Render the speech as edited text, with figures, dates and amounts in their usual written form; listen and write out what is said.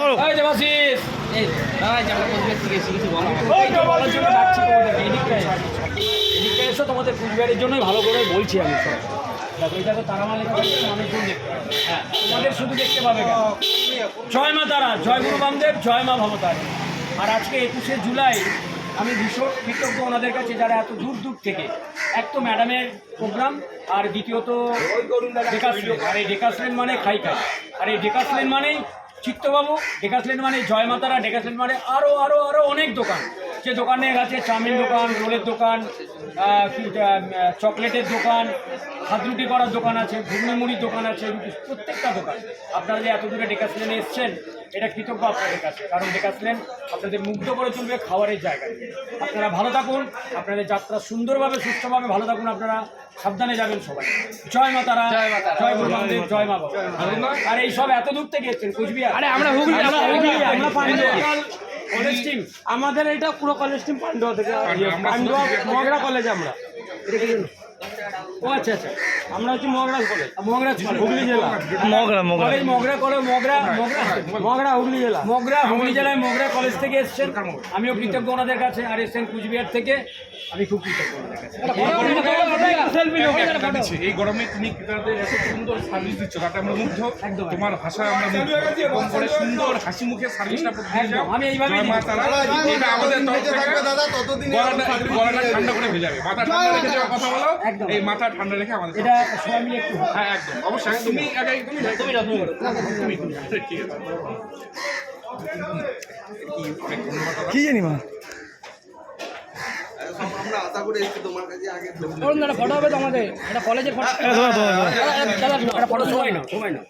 করো। এই দেবাশিস, এই দাঁড়াই যে আমরা কোচবিহার থেকে এসেছি কিছু বলো। এইটা বলার জন্য ডাকছি তোমাদেরকে, এদিকটা এসো, তোমাদের কোচবিহারের জন্যই ভালো করে বলছি আমি সব। দেখো এটা তো তারা মালিক মানুষজন দেখতে পাবে, হ্যাঁ তোমাদের শুধু দেখতে পাবে কেন। জয় মা তারা, জয় গুরু বামদেব, জয় মা ভবতারী। আর আজকে 21শে জুলাই আমি ভীষণ কৃতজ্ঞ ওনাদের কাছে যারা এত দূর দূর থেকে, এক তো ম্যাডামের প্রোগ্রাম, আর দ্বিতীয়ত ডেকাসলেন। আর এই ডেকাসলেন মানে খাই খাই, আর এই ডেকাসলেন মানেই চিত্তবাবু, ডেকাসলেন মানে জয় মাতারা, ডেকাসলেন মানে আরও আরও আরও অনেক দোকান। যে দোকানে আছে চাউমিন দোকান, রোলের দোকান, চকলেটের দোকান, হাত রুটি করার দোকান আছে, ঘুগনি মুড়ির দোকান আছে, প্রত্যেকটা দোকান। আপনারা যে এত দূরে ডেকাসলেনে এসছেন, এটা কৃতজ্ঞ আপনাদের কাছে, কারণ ডেকাসলেন আপনাদের মুগ্ধ করে তুলবে খাবারের জায়গায়। আপনারা ভালো থাকুন, আপনাদের যাত্রা সুন্দরভাবে সুস্থভাবে ভালো থাকুন, আপনারা সাবধানে যাবেন সবাই। জয় মা তারা, জয় গুরু বামদেব, জয় মা বাবা। আর এই সব এত দূর থেকে এসছেন কোচবিহার। আরে আমরা হুগলি, আমরা পান্ডুয়া কলেজ টিম, আমাদের এটা পুরো কলেজ টিম পান্ডুয়া থেকে, পান্ডুয়া মগরা কলেজ। আমরা ও আচ্ছা আচ্ছা, আমরা হচ্ছে মগরাজ কলেজ, মগরা হুগলি জেলা। কলেজ মগরা কলেজ, মগরা মগরা হুগলি জেলা, মগরা হুগলি জেলায় মগরা কলেজ থেকে এসছেন। আমিও কৃতজ্ঞ ওনাদের কাছে, আর এসছেন কুচবিহার থেকে, আমি খুব কৃতজ্ঞ ওনাদের কাছে। এই গরমে তুমি ক্রেতাদের এত সুন্দর সার্ভিস দিচ্ছ, তাতে আমরা মুগ্ধ। তোমার ভাষায় আমরা মুগ্ধ। কম করে সুন্দর হাসি মুখে সার্ভিসটা প্রতি যাও। আমি এইভাবে জয় মা তারা, এটা আমাদের তরফ থেকে গলাটা ঠান্ডা করে ভেজাবে। মাথা ঠান্ডা রেখে যাওয়ার কথা বলো, এই মাথা ঠান্ডা রেখে আমাদের এটা সবাই মিলে একটু, হ্যাঁ একদম অবশ্যই। তুমি আগে তুমি ঠিক আছে। কি জানি মা আমরা আশা করে এসেছি তোমার কাছে আগে। ফটো হবে তো আমাদের, এটা কলেজের ফটো, তোমার ফটো সময় না, সময় না।